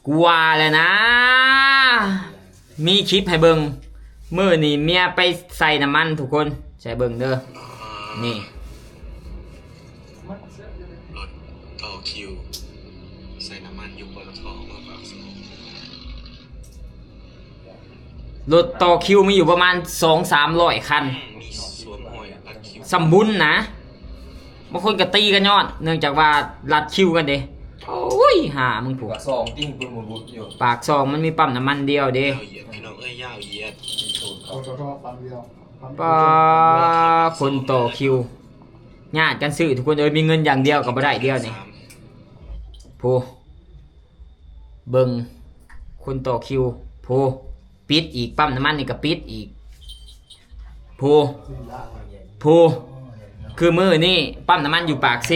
กูว่าเลยนะมีคลิปให้เบิ่งมื้อนี้เมียไปใส่น้ำมันทุกคนใส่เบิ่งเด้อนี่รถต่อคิวใส่น้ำมันอยู่ปตทมาปากซอยรถต่อคิวมีอยู่ประมาณ 2-300 คันมีสวมห้อยรัดคิวสมบุญนะบางคนก็ตีกันยอดเนื่องจากว่ารัดคิวกันเด้โอ้ยหามึงผูก ปากซองติ้งปืนหมุนบุญอยู่ ปากซองมันมีปั๊มน้ำมันเดียวเด้ ยาวเหยียดพี่น้องยาวเหยียด เอาตัวปั๊มเดียว ป้าคนต่อคิวญาติกันซื้อทุกคนมีเงินอย่างเดียวกับบ่ได้เดียวนี่โพเบิ่งคนต่อคิวโพปิดอีกปั๊มน้ำมันนี่ก็ปิดอีกโพคือมื้อนี่ปั๊มน้ำมันอยู่ปากเซ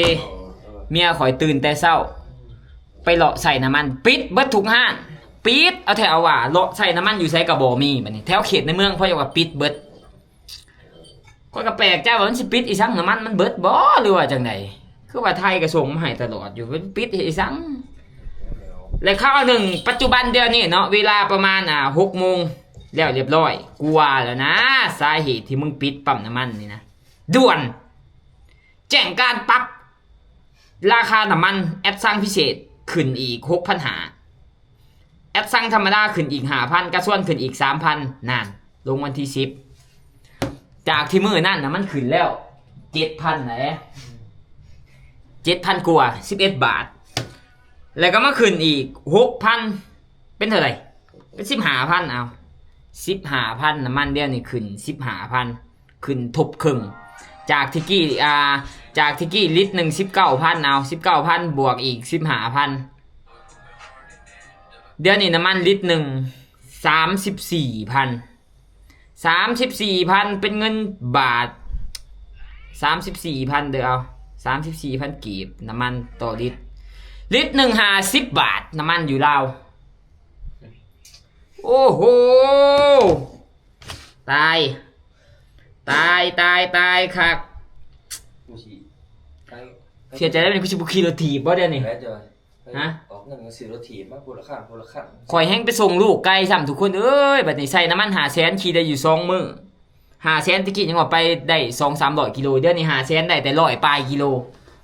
เมียข่อยตื่นแต่เช้าไปเลาะใส่น้ำมันปิดเบิดทุกห้างปิดเอาแถวว่าเลาะใส่น้ำมันอยู่ไสก็บ่มีบัดนี้แถวเขตในเมืองเพราะว่าปิดเบิดข้อยก็แปลกใจว่ามันสิปิดอีสังน้ำมันเบิดบ่หรือว่าจังไดคือว่าไทยก็ส่งมาให้ตลอดอยู่ปิดอีสังแล้วข้าวหนึ่งปัจจุบันเดียวนี้เนาะเวลาประมาณ6 โมงแล้วเรียบร้อยกูว่าแล้วนะสาเหตุที่มึงปิดปั๊มน้ำมันนี่นะด่วนแจ้งการปรับราคาน้ำมันแอปสั่งพิเศษขึ้นอีก 6,500 แอปสั่งธรรมดาขึ้นอีก 5,000 กระส่วนขึ้นอีก 3,000 นั่นลงวันที่10จากที่มื้อนั่นนะมันขึ้นแล้ว 7,000 แหละ 7,000 กว่า11 บาทแล้วก็มาขึ้นอีก 6,000 เป็นเท่าไหร่เป็น 15,000 เอา 15,000 น้ำมันเดียวนี่ขึ้น 15,000 ขึ้นทบครึ่งจากที่กี้ลิตรหนึ่ง 19,000 เอา 19,000 บวกอีก 15,000 เดี๋ยวนี้น้ำมันลิตรหนึ่ง 34,000 เป็นเงินบาท 34,000 เด้อเอา 34,000 กีบน้ำมันต่อลิตรลิตรหนึ่ง50 บาทน้ำมันอยู่ลาวโอ้โหตายครับ กูฉี่ เสียใจได้เป็นกูชิบุคีโรถีบบ่เดี๋ยวนี้ แล้วจะ ฮะ ออกเงินซื้อรถถีบมาคนละขั้น ข่อยแห้งไปส่งลูกไกลซ้ำทุกคนเอ้ยบัดนี้ใส่น้ำมัน500,000ขี่ได้อยู่2 มื้อ500,000ตะกี้ยังว่าไปได้ 2-300 กิโลเดี๋ยวนี้500,000ได้แต่100 ปลายกิโล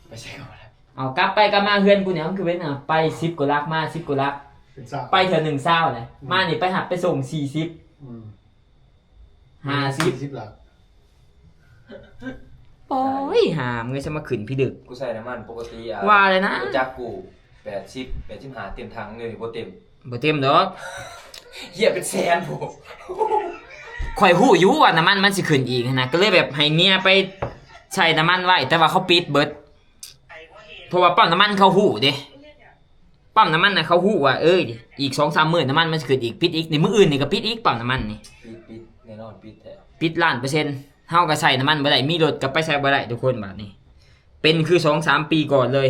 ไปใช่ก่อนแล้ว เอากลับไปกลับมาเฮือนกูเนี่ยมันคือเป็นไป10 กว่าลักมา10 กว่าลัก เป็นสาม ไปเถอะ1 เศร้าเลยมานี่ไปหับไปส่ง40 50 หลัก โอ้ยหามเงยจะมาขึ้นพี่ดึก กูใส่น้ำมันปกติว่าเลยนะ จักกู85เต็มถังเลยบ่เต็ม บ่เต็มดอก เหี้ยเป็นแสนผม ข่อยฮู้อยู่ว่าน้ำมันมันสิขึ้นอีกนะก็เลยแบบให้เมียไปใช้น้ำมันไว้แต่ว่าเขาปิดเบิดเพราะว่าปั๊มน้ำมันเขาฮู้เด้ปั๊มน้ำมันน่ะเขาฮู้ว่าอีก 2-3 มื้อน้ำมันมันสิขึ้นอีกปิดอีกในมื้ออื่นนี่ก็ปิดอีกปั๊มน้ำมันนี่ ปิดแน่นอนปิดแท้ ปิด1,000,000%เฮาก็ใส่น้ำมันบ่ได้มีรถก็ไปใช้บ่ได้ทุกคนบัดนี้เป็นคือ 2-3 ปีก่อนเลย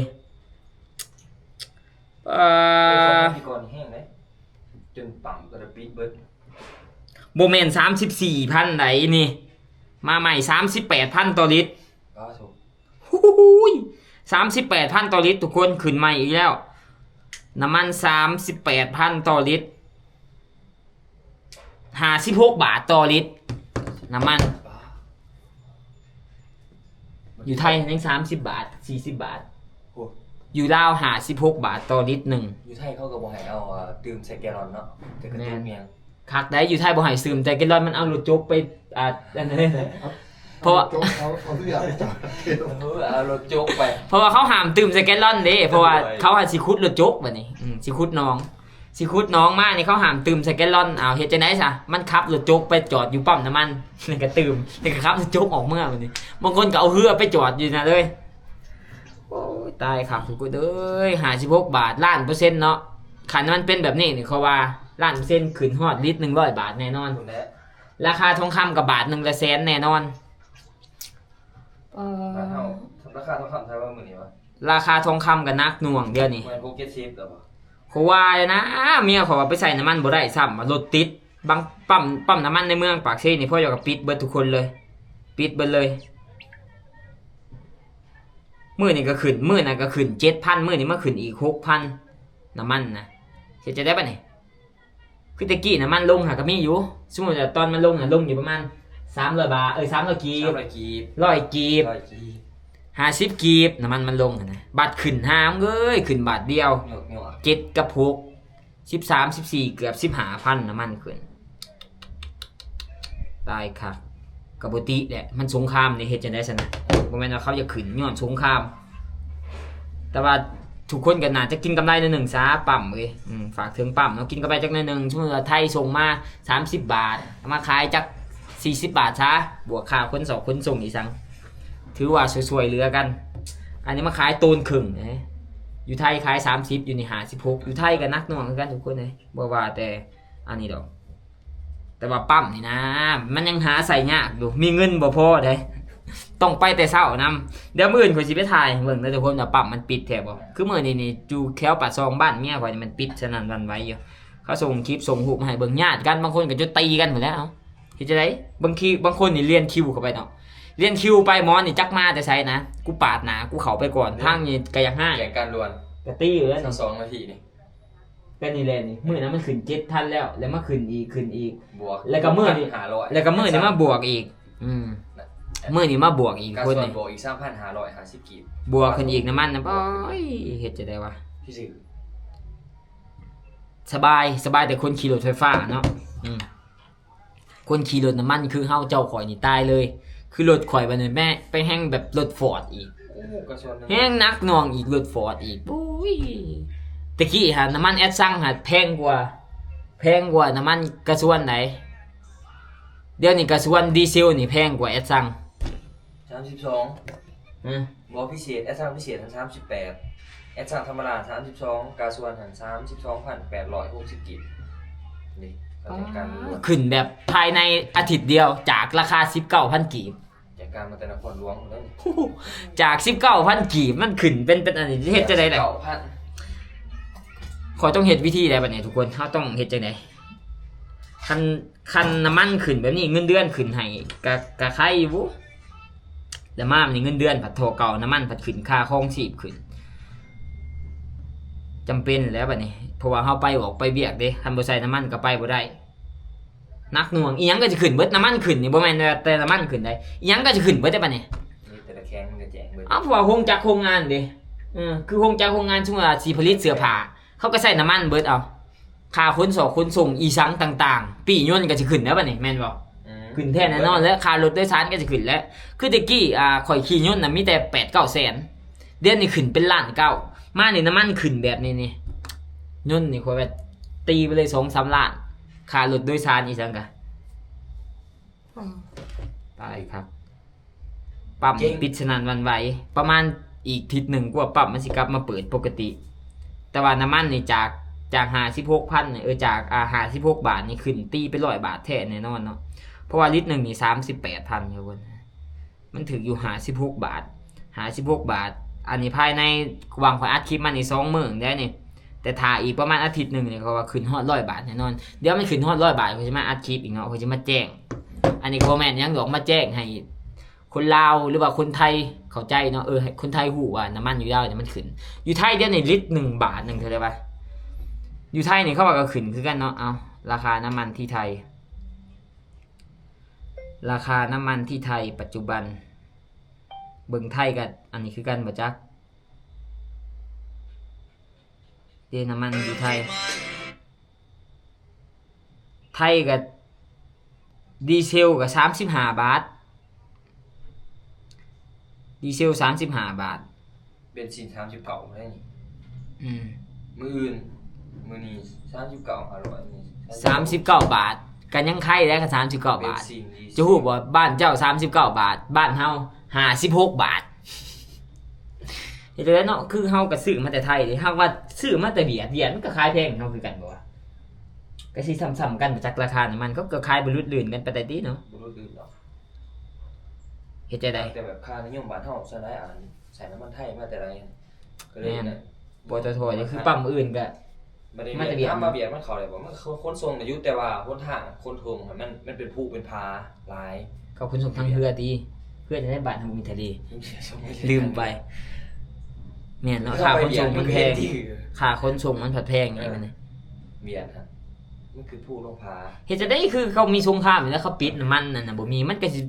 พี่ก่อนแห้งเลยจนปั๊มก็จะปิดเบิด บ่แม่น 34,000 ไดนี่มาใหม่ 38,000 ต่อลิตร ก็ถูก หูย 38,000 ต่อลิตรทุกคนขึ้นใหม่อีกแล้วน้ำมัน 38,000 ต่อลิตร56 บาทต่อลิตรน้ำมันอยู่ไทยยัง30 บาท40 บาท โอ้ อยู่ลาว56 บาทต่อลิตรหนึ่ง อยู่ไทยเขาก็บ่ให้เอาดื่มใส่แกลลอนเนาะแต่ก็ดื่มเมียง คักได้อยู่ไทยบ่ให้ซึมแต่แกลลอนมันเอารถจกไปอันนั้นเพราะว่า เอาทุกอย่างไปจอด เอารถโจกไป เพราะว่าเขาห้ามตื่มใส่แกลลอนเด้เพราะว่าเขาให้สิคุดรถจกบัดนี้สิคุดน้องมานี่เขาห้ามตื่มใส่แกลลอนเฮ็ดจังได๋ซะมันขับรถจกไปจอดอยู่ปั๊มน้ำมันแล้วก็ตื่มแล้วก็ขับรถจกออกเมื่อบัดนี้บางคนก็เอาเรือไปจอดอยู่นะเลยโอ้ยตายครับทุกคนเอ้ย56 บาทล้านเปอร์เซ็นต์เนาะคันมันเป็นแบบนี้นี่เขาว่าล้านเปอร์เซ็นต์ขึ้นฮอดลิตร100 บาทแน่นอน ถูกแล้ว ราคาทองคำกับบาท1 ละแสนแน่นอนบ้านเฮาราคาทองคำไทยว่ามื้อนี้วะ ราคาทองคำกับนักหน่วงเดียวนี่ มันพวก70แล้วบ่ เขาว่าเลยนะเมียเขาว่าไปใส่น้ำมันบ่ได้ซ้ำรถติดบางปั๊มน้ำมันในเมืองปากเซ่นี่พ่ออยากปิดเบิดทุกคนเลยปิดเบิดเลยมื้อนี่ก็ขึ้นมื้อนั้นก็ขึ้น 7,000 มื้อนี้มาขึ้นอีก 6,000 น้ำมันนะเฮ็ดจะได้ปะนี่คือตะกี้น้ำมันลงหาก็มีอยู่สมมุติว่าตอนมันลงน่ะลงอยู่ประมาณ300 บาท300 กีบ 300 กีบ 100 กีบ 100 กีบ 50 กีบน้ำมันลงนะบาทขึ้นหามเอ้ยขึ้นบาทเดียว หยอก 7กับ6 13 14เกือบ15,000น้ำมันขึ้นตายค่ะกบติแหละมันสงครามในเฮ็ดจังได๋ซั่นน่ะบ่แม่นว่าเขาจะขึ้นย้อนสงคราม แต่ว่าทุกคนก็น่าจะกินกำไรใน1ซะปั๊มเว้ยฝากถึงปั๊มเนาะกินกำไรจักหน่อยนึงชั่วโมงไทยส่งมา30 บาทเอามาขายจัก40 บาทซะบวกค่าขนส่งอีกซังถือว่าสวยๆเหลือกัน อันนี้มาขายตูนครึ่งอยู่ไทยขาย30อยู่นี่56อยู่ไทยก็นักหน่วงคือกันทุกคนเลยบ่ว่าแต่อันนี้ดอกแต่ว่าปั๊มนี่นะมันยังหาใส่ยากอยู่มีเงินบ่พอเด้ต้องไปแต่เช้านำเดี๋ยวมื้ออื่นข่อยสิไปถ่ายเบิ่งเด้อทุกคนว่าปั๊มมันปิดแท้บ่คือมื้อนี้นี่อยู่แถวปากซองบ้านเมียข่อยนี่มันปิดฉะนั้นวันไหวอยู่เขาส่งคลิปส่งรูปมาให้เบิ่งญาติกันบางคนก็จะตีกันหมดแล้วเอ้าเฮ็ดจังได๋บางคนนี่เรียนคิวเข้าไปเนาะเรียนคิวไปหมอนี่จักมาแต่ไสนะกูปาดหน้ากูเข้าไปก่อนทางนี่ก็อยากห้า แข่งการลวน ก็ตีอยู่แล้วนี่ 2นาทีนี่ ก็นี่แหละนี่มื้อนั้นมันขึ้น7ทันแล้วมาขึ้นอีก บวก แล้วก็มื้อนี้ 500 แล้วก็มื้อนี้มาบวกอีกมื้อนี้มาบวกอีก การ คน ส่วน นี่ บวกอีก 3,550 กีบบ วกขึ้นอีกน้ำมันนะบ่อยเฮ็ดจะได้วะ พี่สื่อ สบายแต่คนขี่รถไฟฟ้าเนาะคนขี่รถน้ำมันคือเฮาเจ้าข่อยนี่ตายเลย คือรถข่อยบัดนี้แม่ไปแฮงแบบรถฟอร์ดอีก โอ้กระส่วนนึง แฮงนักหน่วงอีกรถฟอร์ดอีกปุ้ยตะกี้หาน้ำมันแอดซังหาแพงกว่าน้ำมันกระส่วนไหนเดี๋ยวนี้กระส่วนดีเซลนี่แพงกว่าแอดซัง 32บวกพิเศษแอดซังพิเศษทัน38แอดซังธรรมดา32กาส่วนทัน32,860 กีบนี่ก็จัดการลวน ขึ้นแบบภายในอาทิตย์เดียวจากราคา 19,000 กีบ จัดการมาแต่นครหลวงแล้วนี่ จาก 19,000 กีบมันขึ้นเป็นอันนี้เฮ็ดจังได๋ล่ะ 9,000 ขอต้องเฮ็ดวิธีใดบัดนี้ทุกคนเฮาต้องเฮ็ดจังได๋คันน้ำมันขึ้นแบบนี้เงินเดือนขึ้นให้กะใครอยู่แล้วมามันนี่เงินเดือนผัดโทเก่าน้ำมันผัดขึ้นค่าครองชีพขึ้นจำเป็นแล้วบัดนี้เพราะว่าเฮาไปออกไปเวียกเด้คันบ่ใส่น้ำมันก็ไปบ่ได้นักหน่วงอีหยังก็จะขึ้นเบิดน้ำมันขึ้นนี่บ่แม่นว่าแต่น้ำมันขึ้นได้อีหยังก็จะขึ้นเบิดได้บัดนี้ นี่แต่ละแข้งมันก็แจ้งเบิด อ้าวเพราะว่าโรงจักรโรงงานเด้คือโรงจักรโรงงานสมมุติว่าสิผลิตเสื้อผ้าเขาก็ใส่น้ำมันเบิดเอาค่าขนส่งอีสังต่างๆปียนต์ก็สิขึ้นแล้วบัดนี้แม่นบ่ขึ้นแท้แน่นอนแล้วค่ารถโดยสารก็จะขึ้นแล้วคือตะกี้ข่อยขี่ยนต์น่ะมีแต่ 8-9 แสนเดือนนี้ขึ้นเป็นล้านเก้ามานี่น้ำมันขึ้นแบบนี้นี่ยนต์นี่ข่อยว่าตีไปเลย 2-3 ล้านค่ารถโดยสารอีสังก็ตายครับปั๊มปิดสนั่นหวันไหวประมาณอีกทิศหนึ่งกว่าปั๊มมันสิกลับมาเปิดปกติแต่ว่าน้ำมันนี่จาก56,000เนี่ยจาก56 บาทนี่ขึ้นตีไป100 บาทแท้แน่นอนเนาะเพราะว่าลิตรหนึ่งนี่38,000ครับคนมันถึงอยู่56 บาท56 บาทอันนี้ภายในวางข่อยอัดคลิปมันนี่2 มื้อได้นี่แต่ถ้าอีกประมาณอาทิตย์หนึงเนี่ยเขาว่าขึ้นฮอด100 บาทแน่นอนเดี๋ยวมันขึ้นฮอด100 บาทเขาจะมาอัดคลิปอีกเนาะเขาจะมาแจ้งอันนี้บ่แม่นหยังดอกมาแจ้งให้คนลาวหรือว่าคนไทยเข้าใจเนาะให้คนไทยฮู้ว่าน้ำมันอยู่ลาวเนี่ยมันขึ้นอยู่ไทยเดี๋ยวนี้ลิตร1 บาทนึงเท่าไหร่วะอยู่ไทยนี่เขาว่าก็ขึ้นคือกันเนาะเอาราคาน้ำมันที่ไทยราคาน้ำมันที่ไทยปัจจุบันเบิ่งไทยกับอันนี้คือกันบ่จักเดี๋ยวน้ำมันอยู่ไทยกับดีเซลกับ35 บาทดีเซล35 บาท เบนซิน39ได้นี่ อืม มื้ออื่นมื้อนี้39 500นี่ 39 บาทกันยังไข่ได้กับ39 บาท เบนซินดีเซล จะฮู้บ่บ้านเจ้า39 บาทบ้านเฮา56 บาทเฮ็ดจังได๋เนาะคือเฮาก็ซื้อมาแต่ไทยเด้เฮาว่าซื้อมาแต่เวียดมันก็ขายแพงเฮาคือกันบ่วะก็สิซ้ำๆกันจากราคาน้ำมันก็ขายบ่ลุดลื่นกันไปได้ติเนาะ บ่รู้ตื่นหรอก เฮ็ดจังได๋ แต่แบบค่านิยมบ้านเฮาใส่หลายอันใส่น้ำมันไทยมาแต่ไรก็เลยเนี่ย ปตทนี่คือปั๊มอื่นก็ บ่ได้ มาแต่เบี เบี ย ย ด ดมาเบียดมันเข้าได้บ่มันคนทรงน่ะอยู่แต่ว่าคนทางคนทวงมันเป็นผู้เป็นพาหลาย เขาขนส่งทางเรือติเพื่อจะได้บ้านเฮามีทะเลลืมไป แม่นเนาะค่าขนส่งมันแพงค่าขนส่งมันผัดแพงอย่างนี้มันนี่ เบียดฮะมันคือผู้ลงพา เฮ็ดจะได้คือเขามีสงครามอยู่แล้วเขาปิดน้ำมันนั่นน่ะบ่มีมันก็สิ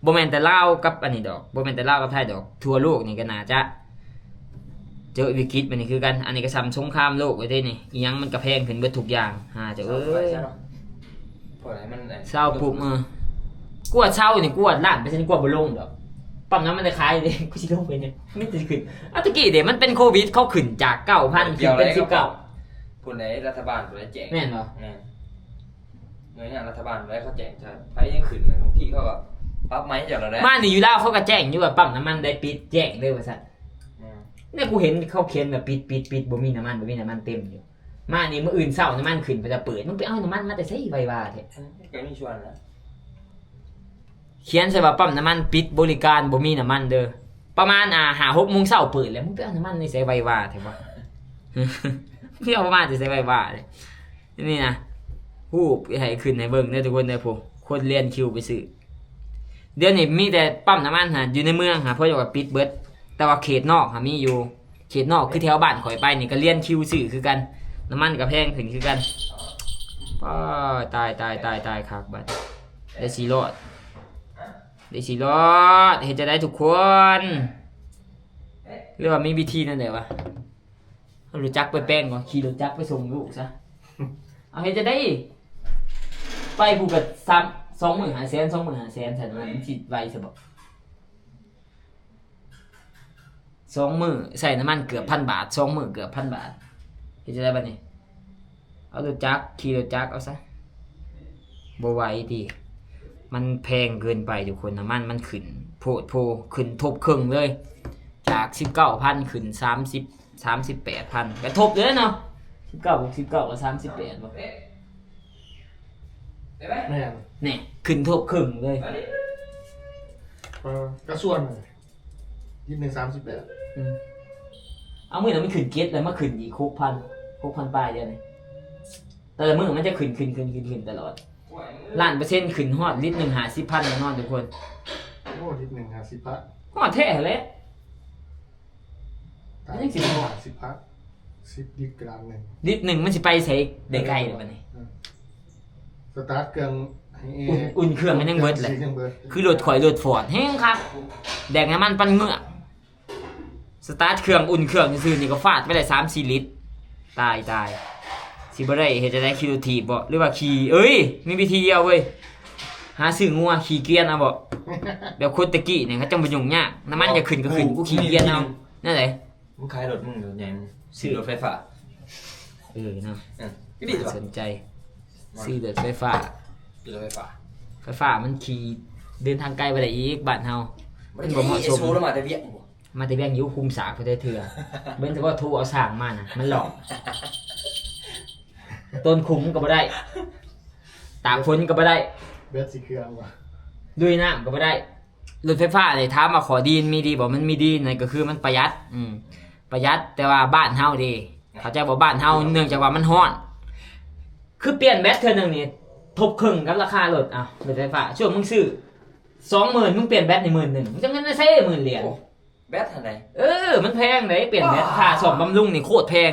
บ่แม่นแต่ลาวกับอันนี้ดอกบ่แม่นแต่ลาวกับไทยดอกทั่วโลกนี่ก็น่าจะเจอวิกฤตบัดนี้คือกันอันนี้ก็ซ้ำสงครามโลกไว้เด้นี่อีหยังมันก็แพงขึ้นเบิดทุกอย่างเจ้าเอ้ย พอไหนมัน เศร้าปุ๊บกวดเช่านี่กวดล้านไปฉันกวดบ่ลงดอกปั๊มน้ำมันจะขายเด้กูสิลงไปเนี่ยไม่สิขึ้นตะกี้เด้มันเป็นโควิดเขาขึ้นจาก 9,000 ขึ้นเป็น 19 ผู้ไหนรัฐบาลผู้ไหนแจก แม่นบ่ หน่วยงานรัฐบาลผู้ไหนเขาแจกใช่ไปยังขึ้นบางทีเขาก็ปั๊บไม้จากเราได้ บ้านนี่อยู่ลาวเขาก็แจ้งอยู่ว่าปั๊มน้ำมันได้ปิดแจ้งเลยว่าซั่นเนี่ยกูเห็นเขาเขียนแบบปิดบ่มีน้ำมันเต็มอยู่มานี่มื้ออื่นเช้าน้ำมันขึ้นไปจะเปิดมึงไปเอาน้ำมันมาแต่ไสไว้ว่าแท้ ก็มีชวนนะ เขียนใส่ว่าปั๊มน้ำมันปิดบริการบ่มีน้ำมันเด้อประมาณ5-6 โมงเช้าเปิดแล้วมึงไปเอาน้ำมันนี่ใส่ไว้ว่าแท้ว่า เพี่เอาประมาณสิใส่ไว้ว่าเลยนี่นะฮู้ให้ขึ้นให้เบิ่งเด้อทุกคนเด้อผมคนเรียนคิวไปซื้อเดี๋ยวนี้มีแต่ปั๊มน้ำมันอยู่ในเมืองเพราะว่าปิดเบิดแต่ว่าเขตนอกมีอยู่เขตนอกคือแถวบ้านข่อยไปนี่ก็เรียนคิวซื้อคือกันน้ำมันก็แพงขึ้นคือกันตายคักบัดได้สิรอดเฮ็ดจะได้ทุกคนหรือว่ามีวิธีนั่นแหละวะเอารู้จักไปแป้งก่อนขี่รถจักรไปส่งลูกซะเอาเฮ็ดจะได้ไปผูกกับ25,000 25,000ฉันมันสิไวซะบ่2 มื้อใส่น้ำมันเกือบ 1,000 บาท2 มื้อเกือบ 1,000 บาทเฮ็ดจะได้บัดนี้เอารถจักรขี่รถจักรเอาซะบ่ไหวติมันแพงเกินไปทุกคนน้ำมันมันขึ้นโพขึ้นทบครึ่งเลยจาก 19,000 ขึ้น 38,000ก็ทบเลยเนาะ19 บวก 19 ก็ 38บ่ แม่น นี่ขึ้นทบครึ่งเลย กระส่วน2138 เอามื้อนั้นมันขึ้นเก็ตแล้วมาขึ้นอีก 6,000 ปลายเดียวนี่แต่ละมื้อมันจะขึ้นตลอดล้านเปอร์เซ็นต์ขึ้นฮอดลิตรหนึ่ง50,000แน่นอนทุกคน โอ้ลิตรหนึ่ง50 พัท ฮอดแท้เลย ตาย50 พัท10 ลิตรกรัมหนึ่ง ลิตรหนึ่งมันสิไปใส่ได้ไกลเลยบัดนี้ สตาร์ทเครื่องให้ อุ่นเครื่องมันยังเบิดเลย ยังเบิด คือรถข่อยรถฟอร์ดแห้งครับแดกน้ำมันปั่นเงือกสตาร์ทเครื่องอุ่นเครื่องซื่อๆนี่ก็ฟาดไปได้ 3-4 ลิตรตายสิบ่ได้เฮ็ดจะได้ขี่รถถีบบ่หรือว่าขี่มีวิธีเดียวเว้ยหาซื้องัวขี่เกวียนเอาบ่แบบคนตะกี้เนี่ยเขาจังบ่ยุ่งยากน้ำมันจะขึ้นก็ขึ้นกูขี่เกวียนเอานั่นแหละ มึงขายรถมึงหรือไงมึงซื้อรถไฟฟ้า เนาะ ก็ดีป่ะ สนใจซื้อรถไฟฟ้า ซื้อรถไฟฟ้า มันขี่เดินทางไกลไปได้อีกบ้านเฮา มันบ่เหมาะสมแล้วมาแต่เวียง มาแต่เบี้ยงยิ้วคุมสากเพื่อได้เถื่อเบิ่งแต่ว่าทูเอาสร้างมาน่ะมันหลอกต้นคุ้มก็บ่ได้ตากฝนก็บ่ได้ เบสสีเครื่องว่ะ ลุยน้ำก็บ่ได้รถไฟฟ้าเนี่ยถามว่าขอดีมีดีบ่มันมีดีนั่นก็คือมันประหยัดประหยัดแต่ว่าบ้านเฮาเด้เขาใจบ่บ้านเฮาเนื่องจากว่ามันร้อนคือเปลี่ยนแบตเทื่อนึงนี่ทบครึ่งกับราคารถรถไฟฟ้าช่วงมึงซื้อ 20,000มึงเปลี่ยนแบตใน 10,000มึงจะเงินได้ใช้10,000 เหรียญ แบตเท่าไหร่ มันแพงเลยเปลี่ยนแบตค่าซ่อมบำรุงนี่โคตรแพง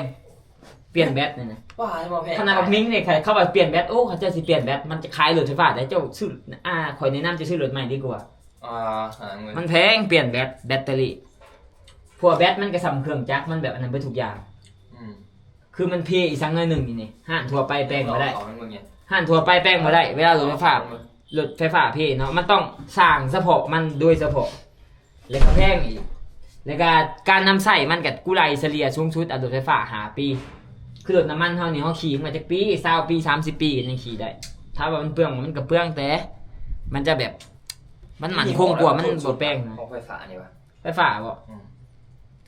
เปลี่ยนแบตนี่นะ ว่าให้มาแพง ขนาดบักมิ้งเนี่ยเขาว่าเปลี่ยนแบตเขาจะสิเปลี่ยนแบตมันจะขายรถไฟฟ้าได้เจ้าซื้อข่อยแนะนำจะซื้อรถใหม่ดีกว่า หาเงิน มันแพงเปลี่ยนแบตเตอรี่พวกแบตมันก็สำเครื่องจักรมันแบบอันนั้นไปทุกอย่างคือมันเพอีกสักหน่อยหนึ่งนี่ห้านทั่วไปแป้งมาได้ห้านทั่วไปแป้งมาได้เวลารถไฟฟ้าเพเนาะมันต้องสร้างเฉพาะมันโดยเฉพาะแล้วก็แพงอีกแล้วก็การนำใส่มันกับกุไรเฉลี่ยสูงสุดรถไฟฟ้า5 ปีคือรถน้ำมันเท่านี้เขาขี่มาจากปี20 ปี30 ปียังขี่ได้ถ้าว่ามันเปลืองมันก็เปลืองแต่มันจะแบบมันหมั่นคงกว่ามันบ่แป้งนะ ของไฟฟ้านี่วะ ไฟฟ้าบ่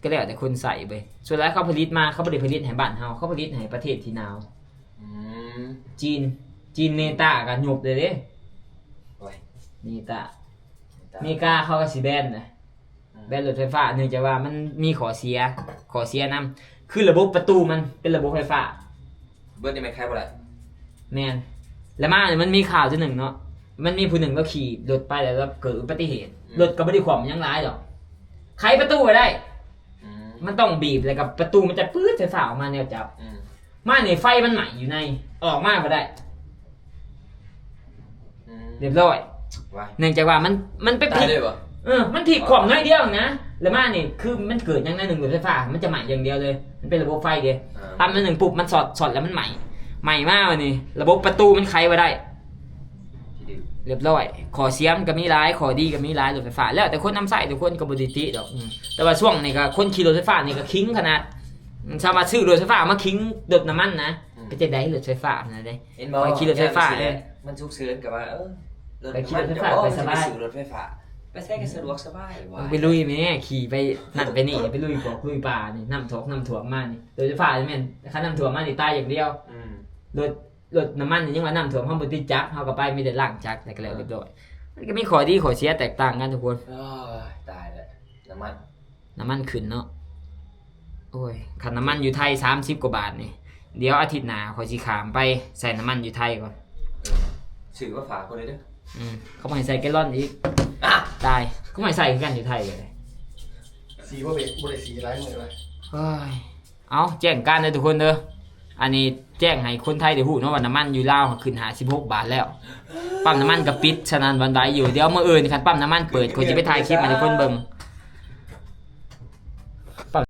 ก็แล้วแต่คนใส่ไปส่วนแล้วเขาผลิตมาเขาบ่ได้ผลิตให้บ้านเฮาเขาผลิตให้ประเทศที่หนาวจีนเนต้าก็หยุบเลยเด้เนต้าอเมริกาเขาก็สิแบนนะแบนรถไฟฟ้าเนื่องจากว่ามันมีข้อเสียนำคือระบบประตูมันเป็นระบบไฟฟ้า เบิร์ดนี่ไม่คล้ายบ่ได้ แม่นแล้วมาเนี่ยมันมีข่าวจังหนึ่งเนาะมันมีผู้หนึ่งก็ขี่รถไปแล้วเกิดอุบัติเหตุรถก็บ่ได้ขวมยังร้ายหรอกไขประตูไว้ได้ มันต้องบีบแล้วกับประตูมันจะปื๊ดไฟฟ้าออกมาแนวจับมาในไฟมันใหม่อยู่ในออกมาบ่ได้เรียบร้อยเนื่องจากว่ามันไปผิดมันผิดความน้อยเดียวนะแล้วมานี่คือมันเกิดอย่างนั้นหนึ่งรถไฟฟ้ามันจะใหม่อย่างเดียวเลยมันเป็นระบบไฟเดียวตามมันหนึ่งปุ๊บมันสอดแล้วมันใหม่มากนี่ระบบประตูมันไขมาได้เรียบร้อยขอเสียมก็มีร้ายขอดีก็มีร้ายรถไฟฟ้าแล้วแต่คนนำใส่ทุกคนก็บริติดอกแต่ว่าช่วงนี้ก็คนขี่รถไฟฟ้านี่ก็คิงขนาดสามารถซื้อรถไฟฟ้ามาคิงดดน้ำมันนะไปจะได้รถไฟฟ้านะได้ไปขี่รถไฟฟ้าเลยมันฉุกเฉินกับว่าไปขี่รถไฟฟ้าไปสบายรถไฟฟ้าไปใช้กันสะดวกสบายไปลุยแม่ขี่ไปนั่นไปนี่ไปลุยบอกลุยป่านี่น้ำถ่วมมานี่รถไฟฟ้าใช่ไหมคันน้ำถ่วมมานี่ตายอย่างเดียวรถน้ำมันยังว่าน้ำถ่วมห้องบนที่จักเขาก็ไปมีแต่ล่างจักแต่ก็แล้วเรียบร้อยมันก็มีข้อดีข้อเสียแตกต่างกันทุกคนตายแล้วน้ำมันขึ้นเนาะโอ้ยคันน้ำมันอยู่ไทย30 กว่าบาทนี่เดี๋ยวอาทิตย์หน้าขอสิขามไปใส่น้ำมันอยู่ไทยก่อนสื่อว่าฝากคนเลยเด้อเขาไม่ใส่แกลลอนอีกตายเขาไม่ใส่กันอยู่ไทยเลยสีว่าเบรกบริสีร้ายเหมือนไรเอาแจ้งการเลยทุกคนเด้ออันนี้แจ้งให้คนไทยได้รู้เนาะว่าน้ำมันอยู่ลาวขึ้น56 บาทแล้วปั๊มน้ำมันก็ปิดฉะนั้นวันใดอยู่เดี๋ยวมื้ออื่นคันปั๊มน้ำมันเปิดคนจะไปถ่ายคลิปให้ทุกคนเบิ่ง